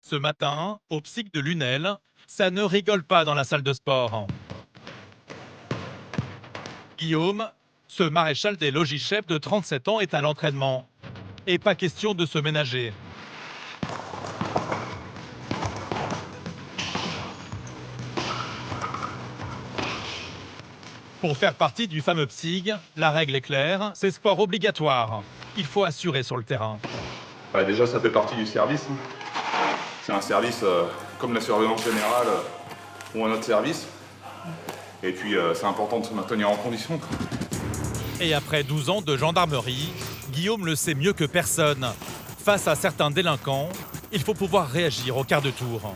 Ce matin, au psych de Lunel, ça ne rigole pas dans la salle de sport. Guillaume, ce maréchal des logis-chefs de 37 ans, est à l'entraînement. Et pas question de se ménager. Pour faire partie du fameux PSIG, la règle est claire, c'est sport obligatoire. Il faut assurer sur le terrain. Ouais, déjà, ça fait partie du service. C'est un service comme la surveillance générale ou un autre service. Et puis, c'est important de se maintenir en condition. Et après 12 ans de gendarmerie, Guillaume le sait mieux que personne. Face à certains délinquants, il faut pouvoir réagir au quart de tour.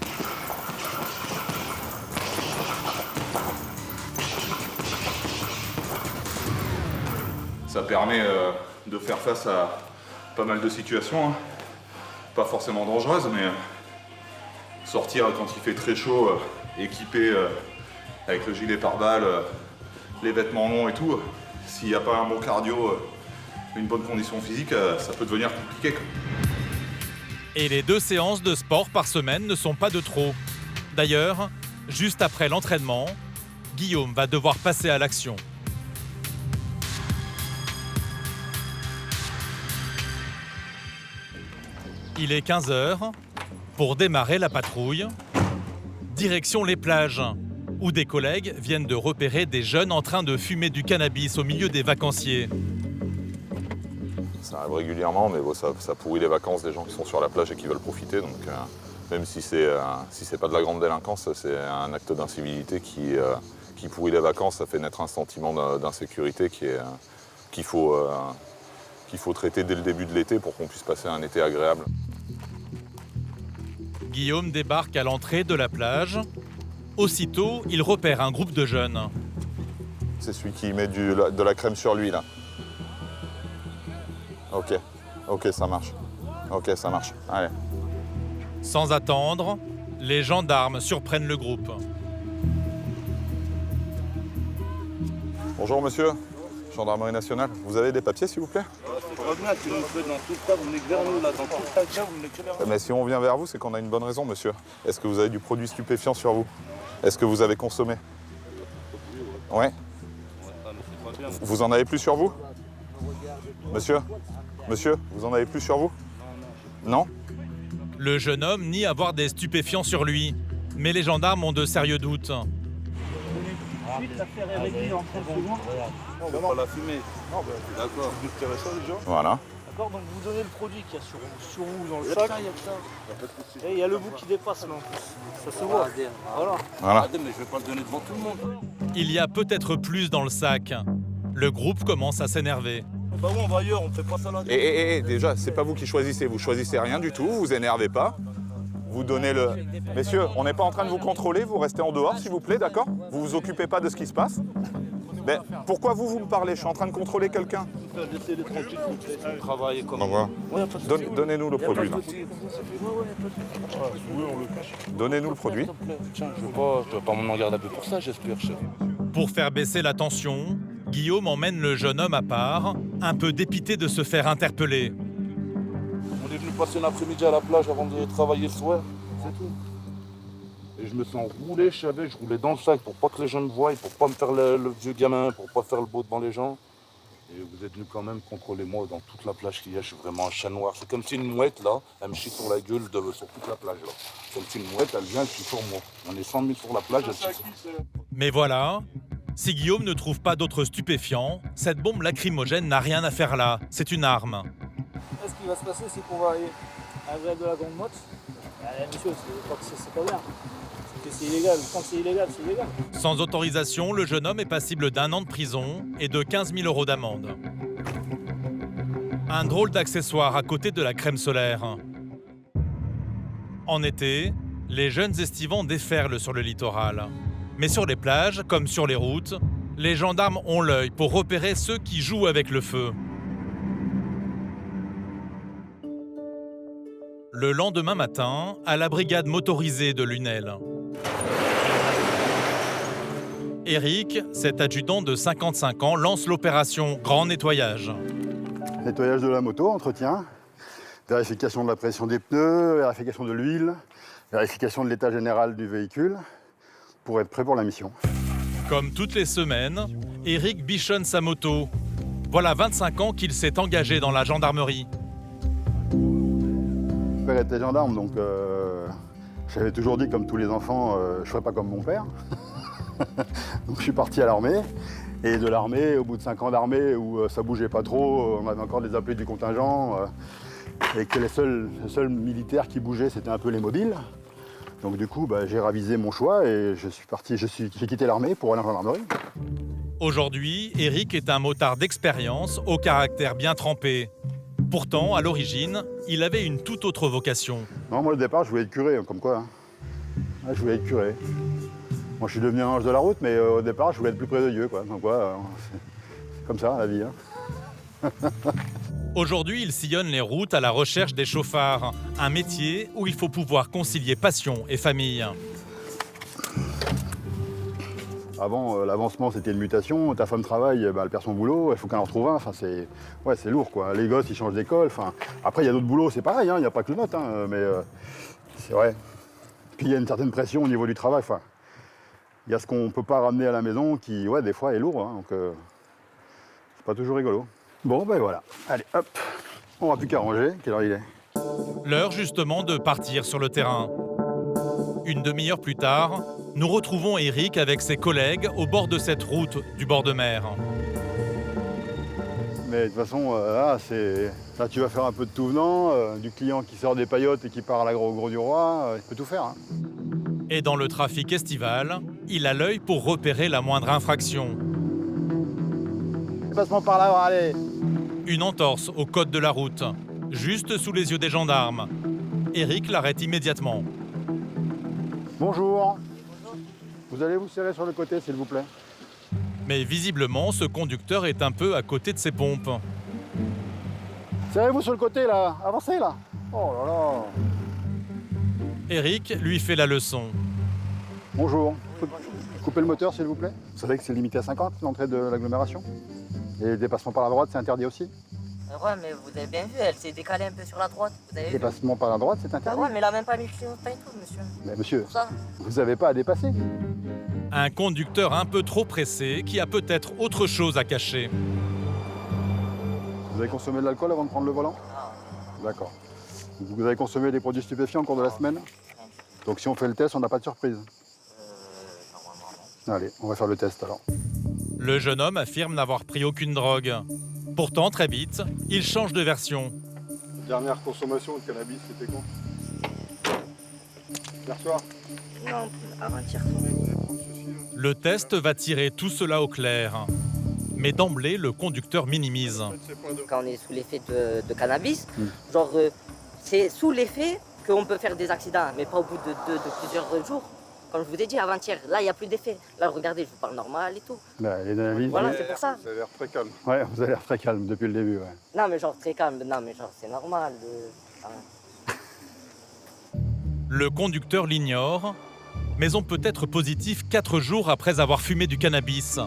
Ça permet de faire face à pas mal de situations, hein. Pas forcément dangereuses, mais sortir quand il fait très chaud, équipé avec le gilet pare-balles, les vêtements longs et tout, s'il n'y a pas un bon cardio, une bonne condition physique, ça peut devenir compliqué, quoi. Et les 2 séances de sport par semaine ne sont pas de trop. D'ailleurs, juste après l'entraînement, Guillaume va devoir passer à l'action. Il est 15 h. Pour démarrer la patrouille, direction les plages, où des collègues viennent de repérer des jeunes en train de fumer du cannabis au milieu des vacanciers. Ça arrive régulièrement, mais bon, ça pourrit les vacances des gens qui sont sur la plage et qui veulent profiter. Donc, même si c'est pas de la grande délinquance, c'est un acte d'incivilité qui pourrit les vacances. Ça fait naître un sentiment d'insécurité qu'il faut traiter dès le début de l'été pour qu'on puisse passer un été agréable. Guillaume débarque à l'entrée de la plage. Aussitôt, il repère un groupe de jeunes. C'est celui qui met de la crème sur lui, là. Ok, ça marche. Ok, ça marche. Allez. Sans attendre, les gendarmes surprennent le groupe. Bonjour, monsieur. Gendarmerie nationale. Vous avez des papiers, s'il vous plaît? Mais si on vient vers vous, c'est qu'on a une bonne raison, monsieur. Est-ce que vous avez du produit stupéfiant sur vous? Est-ce que vous avez consommé? Ouais. Vous en avez plus sur vous? Monsieur? Monsieur, vous en avez plus sur vous? Non? Le jeune homme nie avoir des stupéfiants sur lui, mais les gendarmes ont de sérieux doutes. L'affaire est réglée en 30 secondes. On va pas la fumer. Non, D'accord. Voilà. d'accord, donc vous donnez le produit qu'il y a sur vous dans le sac. Il y a ça. Et il y a le bout qui dépasse là en plus. Ça se voit. Voilà. Voilà. Regardez, mais je vais pas le donner devant tout le monde. Il y a peut-être plus dans le sac. Le groupe commence à s'énerver. Bah oui, on va ailleurs, on fait pas ça là. Déjà, c'est pas vous qui choisissez. Vous choisissez rien du tout, vous vous énervez pas. Vous donnez le... Messieurs, on n'est pas en train de vous contrôler, vous restez en dehors, s'il vous plaît, d'accord? Vous vous occupez pas de ce qui se passe. Mais pourquoi vous me parlez? Je suis en train de contrôler quelqu'un. Laissez-les tranquilles, on travaille comme... Donnez-nous le produit, là. Donnez-nous le produit. Tiens, je vais pas m'en garder un peu pour ça, j'espère, chef. Pour faire baisser la tension, Guillaume emmène le jeune homme à part, un peu dépité de se faire interpeller. On est venu passer l'après-midi à la plage avant de travailler le soir, c'est tout. Et je me suis enroulé, je roulais dans le sac pour pas que les gens me voient, pour pas me faire le vieux gamin, pour pas faire le beau devant les gens. Et vous êtes venu quand même contrôler moi dans toute la plage qu'il y a, je suis vraiment un chat noir. C'est comme si une mouette là, elle me chie sur la gueule sur toute la plage là. Comme si une mouette, elle vient, elle chie sur moi. On est 100 000 sur la plage, elle chie sur moi. Mais voilà, si Guillaume ne trouve pas d'autres stupéfiants, cette bombe lacrymogène n'a rien à faire là, c'est une arme. Ce qui va se passer, c'est qu'on va aller à la grève de la Grande Motte. Monsieur, c'est pas bien. C'est que c'est illégal. Tant que c'est illégal, c'est illégal. Sans autorisation, le jeune homme est passible d'1 an de prison et de 15 000 € d'amende. Un drôle d'accessoire à côté de la crème solaire. En été, les jeunes estivants déferlent sur le littoral. Mais sur les plages, comme sur les routes, les gendarmes ont l'œil pour repérer ceux qui jouent avec le feu. Le lendemain matin, à la brigade motorisée de Lunel. Eric, cet adjudant de 55 ans, lance l'opération Grand Nettoyage. Nettoyage de la moto, entretien. Vérification de la pression des pneus, vérification de l'huile, vérification de l'état général du véhicule pour être prêt pour la mission. Comme toutes les semaines, Eric bichonne sa moto. Voilà 25 ans qu'il s'est engagé dans la gendarmerie. Mon père était gendarme, donc j'avais toujours dit, comme tous les enfants, je ne ferais pas comme mon père. Donc je suis parti à l'armée. Et de l'armée, au bout de 5 ans d'armée, où ça bougeait pas trop, on avait encore des appelés du contingent, et que les seuls militaires qui bougeaient, c'était un peu les mobiles. Donc du coup, j'ai ravisé mon choix et j'ai quitté l'armée pour aller en gendarmerie. Aujourd'hui, Eric est un motard d'expérience au caractère bien trempé. Pourtant, à l'origine, il avait une toute autre vocation. Non, moi au départ, je voulais être curé, comme quoi. Ouais, je voulais être curé. Moi, je suis devenu un ange de la route, mais au départ, je voulais être plus près de Dieu, quoi. Donc c'est comme ça, la vie. Hein. Aujourd'hui, il sillonne les routes à la recherche des chauffards, un métier où il faut pouvoir concilier passion et famille. Avant, l'avancement, c'était une mutation. Ta femme travaille, elle perd son boulot, il faut qu'elle en retrouve un. Enfin, c'est lourd, quoi. Les gosses, ils changent d'école. Enfin, après, il y a d'autres boulots, c'est pareil, il n'y a pas que le nôtre, hein, mais c'est vrai. Puis il y a une certaine pression au niveau du travail. Enfin, il y a ce qu'on ne peut pas ramener à la maison qui, des fois, est lourd. Hein, donc, c'est pas toujours rigolo. Bon, voilà. Allez, hop. On va plus qu'à ranger. Quelle heure il est? L'heure justement de partir sur le terrain. Une demi-heure plus tard, nous retrouvons Eric avec ses collègues au bord de cette route du bord de mer. Mais de toute façon, là, tu vas faire un peu de tout venant, du client qui sort des paillotes et qui part à au Gros du Roi, il peut tout faire. Hein. Et dans le trafic estival, il a l'œil pour repérer la moindre infraction. Dépassement par là, allez. Une entorse au code de la route, juste sous les yeux des gendarmes. Eric l'arrête immédiatement. Bonjour. Vous allez vous serrer sur le côté, s'il vous plaît. Mais visiblement, ce conducteur est un peu à côté de ses pompes. Serrez-vous sur le côté, là. Avancez, là. Oh là là. Eric lui fait la leçon. Bonjour. Coupez le moteur, s'il vous plaît. Vous savez que c'est limité à 50, l'entrée de l'agglomération. Et le dépassement par la droite, c'est interdit aussi. Ouais, mais vous avez bien vu, elle s'est décalée un peu sur la droite. Vous avez vu? Dépassement par la droite, c'est interdit. Ouais, mais elle a même pas mis le clignotant et tout, monsieur. Mais monsieur, Pour ça. vous n'avez pas à dépasser. Un conducteur un peu trop pressé qui a peut-être autre chose à cacher. Vous avez consommé de l'alcool avant de prendre le volant? D'accord. Vous avez consommé des produits stupéfiants au cours de la semaine? Donc si on fait le test, on n'a pas de surprise. Normalement, non. Allez, on va faire le test alors. Le jeune homme affirme n'avoir pris aucune drogue. Pourtant, très vite, il change de version. Dernière consommation de cannabis, c'était quand? Hier soir? Non, avant-hier. Le test va tirer tout cela au clair. Mais d'emblée, le conducteur minimise. Quand on est sous l'effet de cannabis, genre, c'est sous l'effet qu'on peut faire des accidents, mais pas au bout de plusieurs jours. Comme je vous ai dit avant-hier, là, il n'y a plus d'effet. Là, regardez, je vous parle normal et tout. Là, les analyses. Voilà, c'est pour ça. Vous avez l'air très calme. Ouais, vous avez l'air très calme depuis le début, ouais. Non, mais genre, très calme. Non, mais genre, c'est normal. Le conducteur l'ignore, mais on peut être positif 4 jours après avoir fumé du cannabis.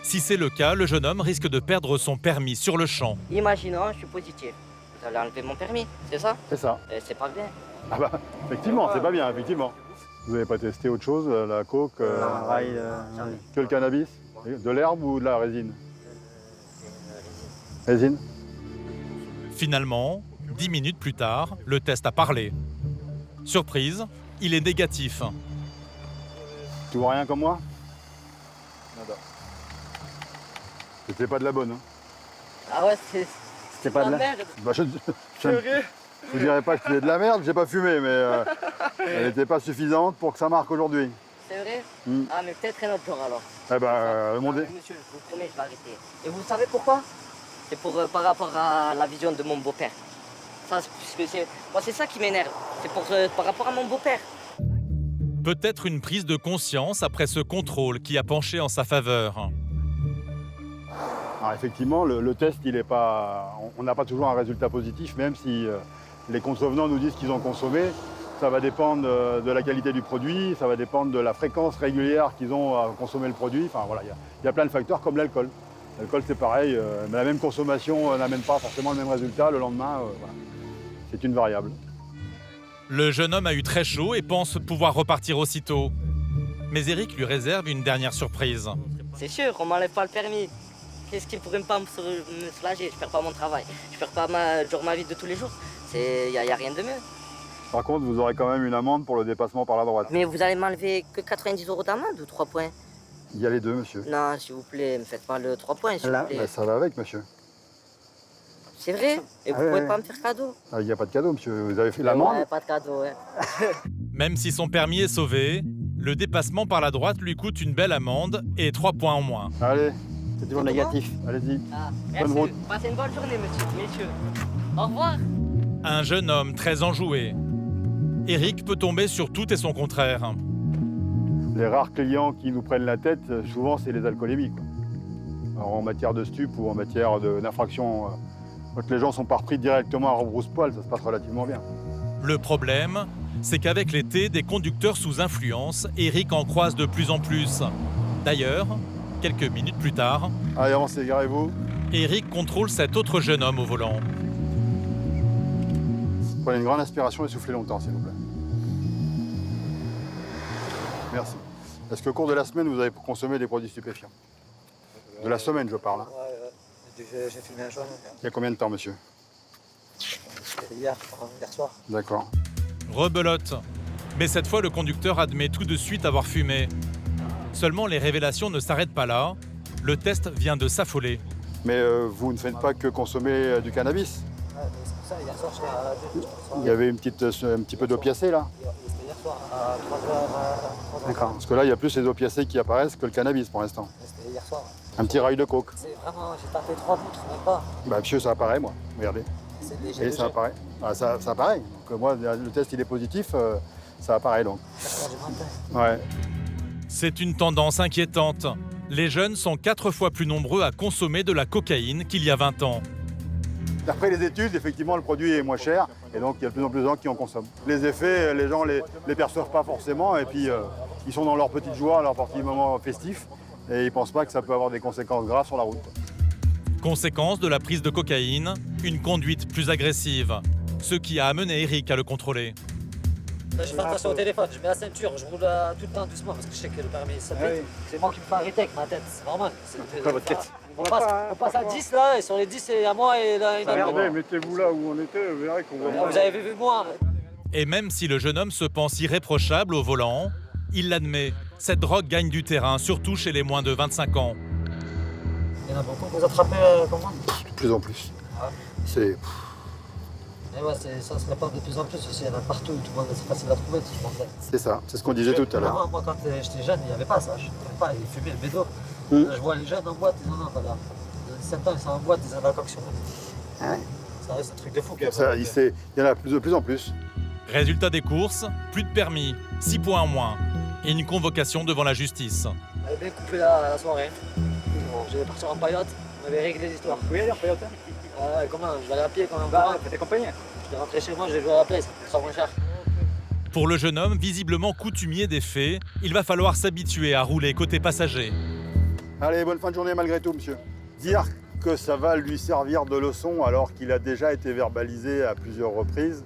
Si c'est le cas, le jeune homme risque de perdre son permis sur le champ. Imaginons, je suis positif. Vous allez enlever mon permis, c'est ça? C'est ça. C'est pas bien. Ah bah, effectivement, c'est pas bien, effectivement. Vous n'avez pas testé autre chose, la coke, Jamais. que le cannabis? De l'herbe ou de la résine? Résine? Finalement, 10 minutes plus tard, le test a parlé. Surprise, il est négatif. Tu vois rien comme moi? Nada. C'était pas de la bonne, hein? Ah ouais, c'est C'était pas de la merde. Bah, je dirais pas que c'était de la merde, j'ai pas fumé, mais elle n'était pas suffisante pour que ça marque aujourd'hui. C'est vrai? Mm. Ah, mais peut-être un autre jour alors. Eh ben, mon dé- Monsieur, je vous promets, je vais arrêter. Et vous savez pourquoi? C'est pour par rapport à la vision de mon beau-père. Ça, moi, c'est ça qui m'énerve. C'est par rapport à mon beau-père. Peut-être une prise de conscience après ce contrôle qui a penché en sa faveur. Alors, effectivement, le test, il est pas. On n'a pas toujours un résultat positif, même si les contrevenants nous disent qu'ils ont consommé. Ça va dépendre de la qualité du produit, ça va dépendre de la fréquence régulière qu'ils ont à consommer le produit. Enfin voilà, il y a plein de facteurs comme l'alcool. L'alcool, c'est pareil, mais la même consommation n'amène pas forcément le même résultat le lendemain. Voilà. c'est une variable. Le jeune homme a eu très chaud et pense pouvoir repartir aussitôt. Mais Eric lui réserve une dernière surprise. C'est sûr, on m'enlève pas le permis. Qu'est-ce qui pourrait me soulager? Je perds pas mon travail, je perds pas ma vie de tous les jours. Il n'y a rien de mieux. Par contre, vous aurez quand même une amende pour le dépassement par la droite. Mais vous allez m'enlever que 90 € d'amende ou 3 points? Il y a les deux, monsieur. Non, s'il vous plaît, me faites pas le 3 points, s'il vous plaît. Ben, ça va avec, monsieur. C'est vrai? Et vous pouvez pas me faire cadeau? Ah, il n'y a pas de cadeau, monsieur. Vous avez fait l'amende. Ouais, pas de cadeau, ouais. Même si son permis est sauvé, le dépassement par la droite lui coûte une belle amende et 3 points en moins. Allez, c'est toujours négatif. Allez-y. Ah, Bonne merci. route. Passez une bonne journée, messieurs. Au revoir. Un jeune homme très enjoué. Eric peut tomber sur tout et son contraire. Les rares clients qui nous prennent la tête, souvent, c'est les alcoolémiques. Alors, en matière de stup ou en matière d'infraction, quand les gens sont pas repris directement à rebrousse-poil, ça se passe relativement bien. Le problème, c'est qu'avec l'été, des conducteurs sous influence, Eric en croise de plus en plus. D'ailleurs, quelques minutes plus tard, Allez, avancez, garez-vous. Eric contrôle cet autre jeune homme au volant. Prenez une grande inspiration et soufflez longtemps, s'il vous plaît. Merci. Est-ce qu'au cours de la semaine, vous avez consommé des produits stupéfiants? De la semaine, je parle. Hein. Ouais. J'ai fumé un joint Il y a combien de temps, monsieur? hier soir. D'accord. Rebelote. Mais cette fois, le conducteur admet tout de suite avoir fumé. Seulement, les révélations ne s'arrêtent pas là. Le test vient de s'affoler. Mais vous ne faites pas que consommer du cannabis? Ouais, mais c'est pour ça, hier soir, j'étais à la Il y avait un petit peu d'opiacé, là? C'était hier soir, à 3h. D'accord. Parce que là, il y a plus les opiacés qui apparaissent que le cannabis pour l'instant. C'était hier soir. Un petit rail de coke. C'est vraiment, j'ai tapé 3 boutres, même pas. Bah, monsieur, ça apparaît, moi. Regardez. C'est léger. Et ça apparaît. Ah, ça apparaît. Donc, moi, le test, il est positif, ça apparaît, donc. Ouais. C'est une tendance inquiétante. Les jeunes sont 4 fois plus nombreux à consommer de la cocaïne qu'il y a 20 ans. D'après les études, effectivement, le produit est moins cher et donc il y a de plus en plus de gens qui en consomment. Les effets, les gens les perçoivent pas forcément et puis ils sont dans leur petite joie, leur petit moment festif et ils pensent pas que ça peut avoir des conséquences graves sur la route. Conséquence de la prise de cocaïne, une conduite plus agressive. Ce qui a amené Eric à le contrôler. Je fais attention au téléphone, je mets la ceinture, je roule tout le temps doucement parce que je sais que le permis ça fait. C'est moi qui me fais arrêter avec ma tête, c'est normal. On passe à 10 là, et sur les 10 c'est à moi et là il y en a Regardez, mettez-vous là où on était, vous verrez qu'on voit. Vous avez vu moi. Et même si le jeune homme se pense irréprochable au volant, il l'admet, cette drogue gagne du terrain, surtout chez les moins de 25 ans. Il y en a beaucoup, vous attrapez comment? De plus en plus. C'est... Et ouais, ça se répand de plus en plus aussi, il y en a partout, tout le monde, c'est facile à trouver, tout le monde. C'est ça, c'est ce qu'on disait tout à l'heure. Moi quand j'étais jeune, il n'y avait pas ça, je ne savais pas, ils fumaient le bédo. Je vois les jeunes en boîte, ils en ont, voilà. Ils ont 17 ans, ils sont en boîte, ils ont la coction. Ah ouais. Ça reste un truc de fou. Ça, il y en a de plus en plus. Résultat des courses, plus de permis, 6 points en moins, et une convocation devant la justice. On avait bien coupé la soirée. Je vais partir en paillote, on avait réglé l'histoire. Vous pouvez aller en paillote? Comment? Je vais aller à pied quand même. Bah, faites accompagner. Je vais rentrer chez moi, je vais jouer à la place, ça sera moins cher. Pour le jeune homme, visiblement coutumier des faits, il va falloir s'habituer à rouler côté passager. Allez, bonne fin de journée malgré tout, monsieur. Dire que ça va lui servir de leçon alors qu'il a déjà été verbalisé à plusieurs reprises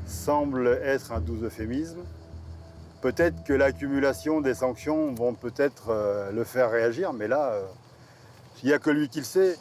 semble être un doux euphémisme. Peut-être que l'accumulation des sanctions vont peut-être le faire réagir, mais là, il n'y a que lui qui le sait.